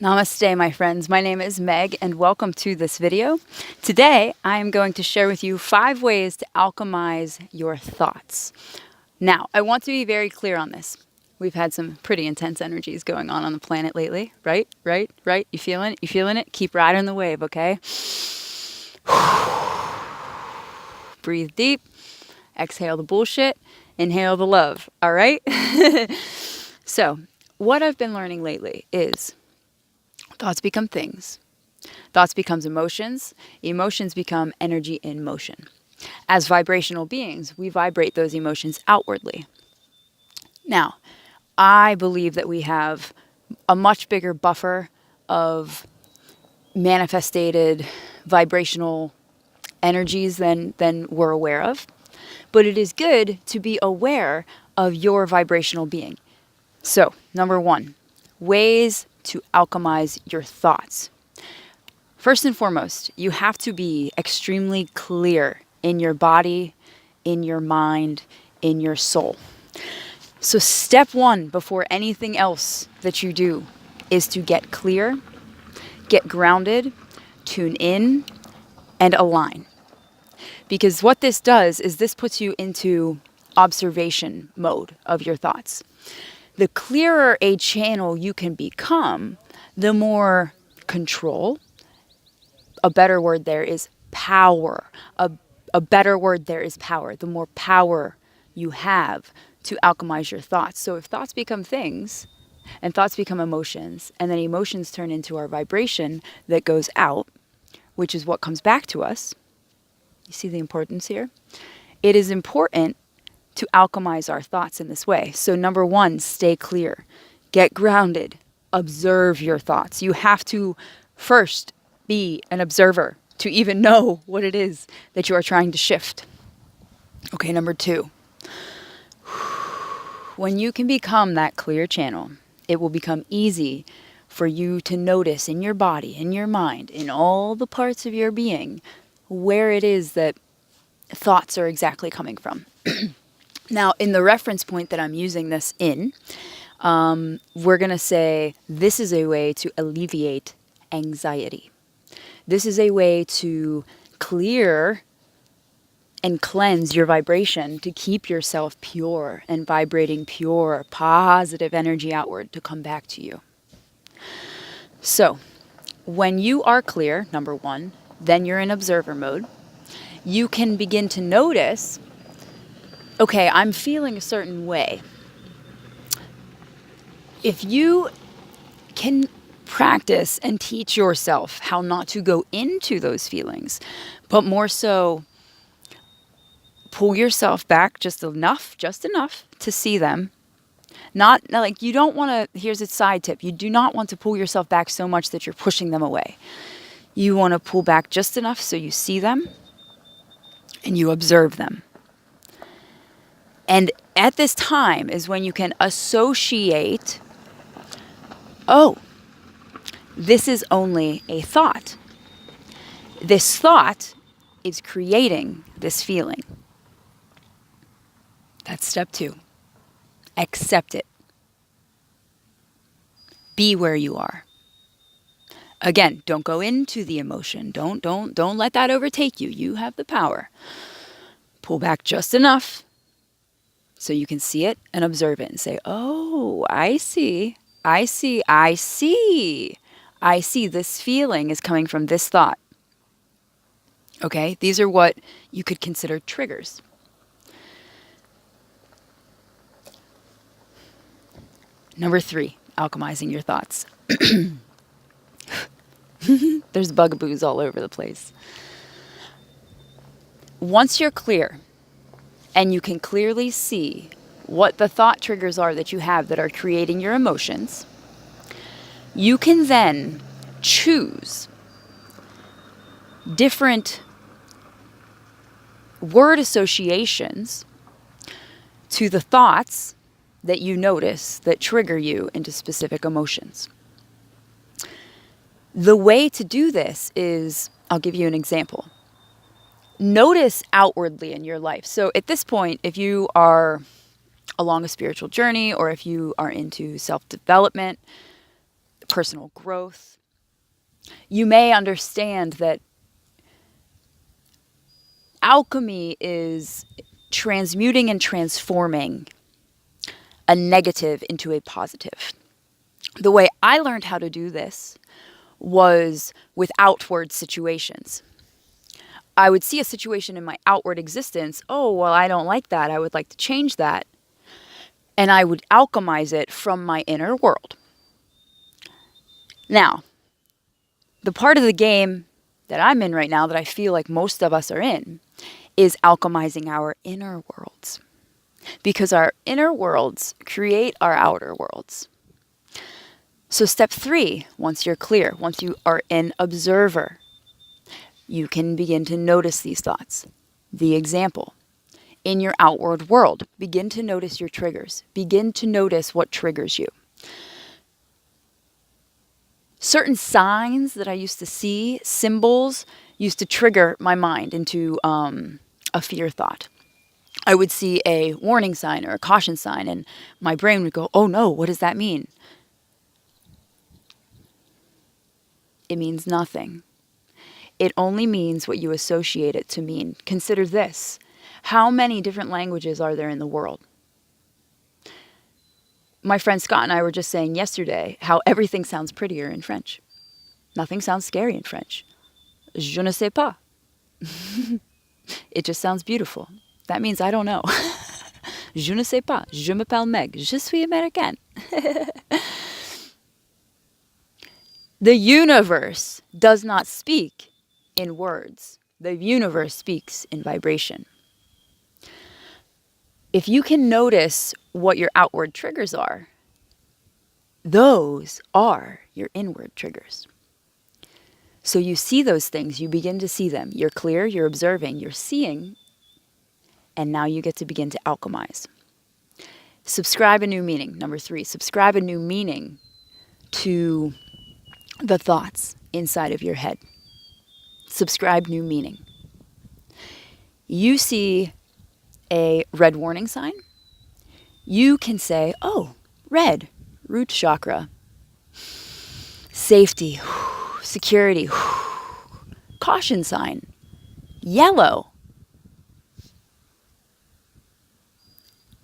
Namaste, my friends. My name is Meg, and welcome to this video. Today, I am going to share with you 5 ways to alchemize your thoughts. Now, I want to be very clear on this. We've had some pretty intense energies going on the planet lately, right? You feeling it? You feeling it? Keep riding the wave, okay? Breathe deep. Exhale the bullshit. Inhale the love, all right? So, what I've been learning lately is thoughts become things. Thoughts becomes emotions. Emotions become energy in motion. As vibrational beings, we vibrate those emotions outwardly. Now, I believe that we have a much bigger buffer of manifested vibrational energies than we're aware of. But it is good to be aware of your vibrational being. So, number 1, ways to alchemize your thoughts. First and foremost, you have to be extremely clear in your body, in your mind, in your soul. So step 1 before anything else that you do is to get clear, get grounded, tune in, and align. Because what this does is this puts you into observation mode of your thoughts. The clearer a channel you can become, the more control, a better word there is power. A better word there is power. The more power you have to alchemize your thoughts. So if thoughts become things, and thoughts become emotions, and then emotions turn into our vibration that goes out, which is what comes back to us. You see the importance here? It is important to alchemize our thoughts in this way. So number 1, stay clear. Get grounded. Observe your thoughts. You have to first be an observer to even know what it is that you are trying to shift. Okay, number 2. When you can become that clear channel, it will become easy for you to notice in your body, in your mind, in all the parts of your being, where it is that thoughts are exactly coming from. Now, in the reference point that I'm using this in, we're going to say this is a way to alleviate anxiety. This is a way to clear and cleanse your vibration to keep yourself pure and vibrating pure, positive energy outward to come back to you. So, when you are clear, number 1, then you're in observer mode. You can begin to notice, okay, I'm feeling a certain way. If you can practice and teach yourself how not to go into those feelings, but more so pull yourself back just enough to see them. Not like you don't want to, here's a side tip, you do not want to pull yourself back so much that you're pushing them away. You want to pull back just enough so you see them and you observe them. And at this time is when you can associate, oh, this is only a thought. This thought is creating this feeling. That's step 2. Accept it. Be where you are. Again, don't go into the emotion. Don't let that overtake you. You have the power. Pull back just enough so you can see it and observe it and say, oh, I see. This feeling is coming from this thought. Okay, these are what you could consider triggers. Number 3, alchemizing your thoughts. There's bugaboos all over the place. Once you're clear and you can clearly see what the thought triggers are that you have that are creating your emotions, you can then choose different word associations to the thoughts that you notice that trigger you into specific emotions. The way to do this is, I'll give you an example. Notice outwardly in your life. So at this point, if you are along a spiritual journey or if you are into self-development, personal growth. You may understand that alchemy is transmuting and transforming a negative into a positive. The way I learned how to do this was with outward situations. I would see a situation in my outward existence. Oh, well, I don't like that. I would like to change that. And I would alchemize it from my inner world. Now, the part of the game that I'm in right now, that I feel like most of us are in, is alchemizing our inner worlds. Because our inner worlds create our outer worlds. So step 3, once you're clear, once you are an observer, you can begin to notice these thoughts. The example, in your outward world, begin to notice your triggers. Begin to notice what triggers you. Certain signs that I used to see, symbols, used to trigger my mind into a fear thought. I would see a warning sign or a caution sign, and my brain would go, oh no, what does that mean? It means nothing. It only means what you associate it to mean. Consider this. How many different languages are there in the world? My friend Scott and I were just saying yesterday how everything sounds prettier in French. Nothing sounds scary in French. Je ne sais pas. It just sounds beautiful. That means I don't know. Je ne sais pas. Je m'appelle Meg. Je suis américaine. The universe does not speak in words. The universe speaks in vibration. If you can notice what your outward triggers are, those are your inward triggers. So you see those things, you begin to see them. You're clear, you're observing, you're seeing, and now you get to begin to alchemize. Subscribe a new meaning. Number 3, subscribe a new meaning to the thoughts inside of your head. Subscribe new meaning. You see a red warning sign, you can say, oh, red, root chakra, safety, security, caution sign, yellow,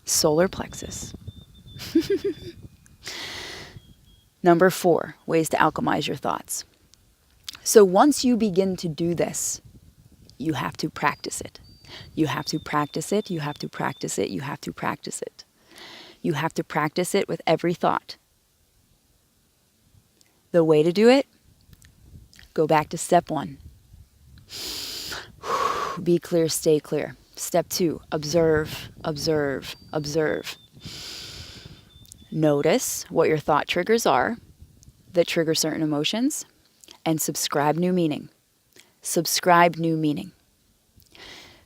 solar plexus. Number 4, ways to alchemize your thoughts. So once you begin to do this, you have to practice it. You have to practice it, you have to practice it, you have to practice it. You have to practice it with every thought. The way to do it, go back to step 1. Be clear, stay clear. Step 2, observe, observe, observe. Notice what your thought triggers are that trigger certain emotions, and subscribe new meaning. Subscribe new meaning.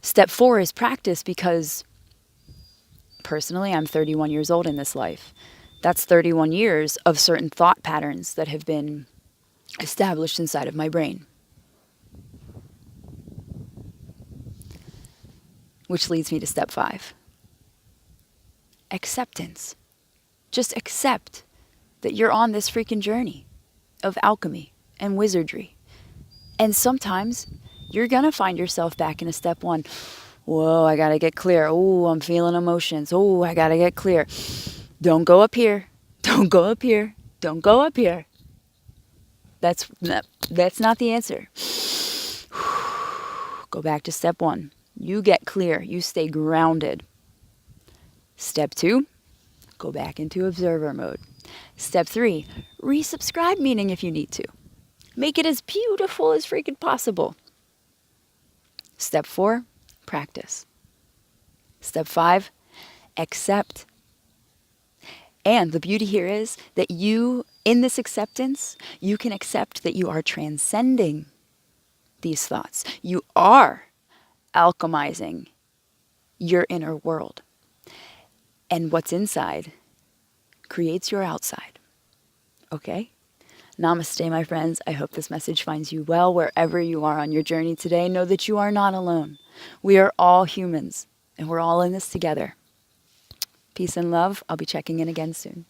Step 4 is practice, because personally, I'm 31 years old in this life. That's 31 years of certain thought patterns that have been established inside of my brain. Which leads me to step 5. Acceptance. Just accept that you're on this freaking journey of alchemy and wizardry. And sometimes you're going to find yourself back in a step 1. Whoa, I got to get clear. Oh, I'm feeling emotions. Oh, I got to get clear. Don't go up here. Don't go up here. Don't go up here. That's not the answer. Go back to step 1. You get clear. You stay grounded. Step 2, go back into observer mode. Step 3, resubscribe meaning if you need to. Make it as beautiful as freaking possible. Step 4, practice. Step 5, accept. And the beauty here is that you, in this acceptance, you can accept that you are transcending these thoughts. You are alchemizing your inner world. And what's inside creates your outside. Okay? Namaste, my friends. I hope this message finds you well wherever you are on your journey today. Know that you are not alone. We are all humans, and we're all in this together. Peace and love. I'll be checking in again soon.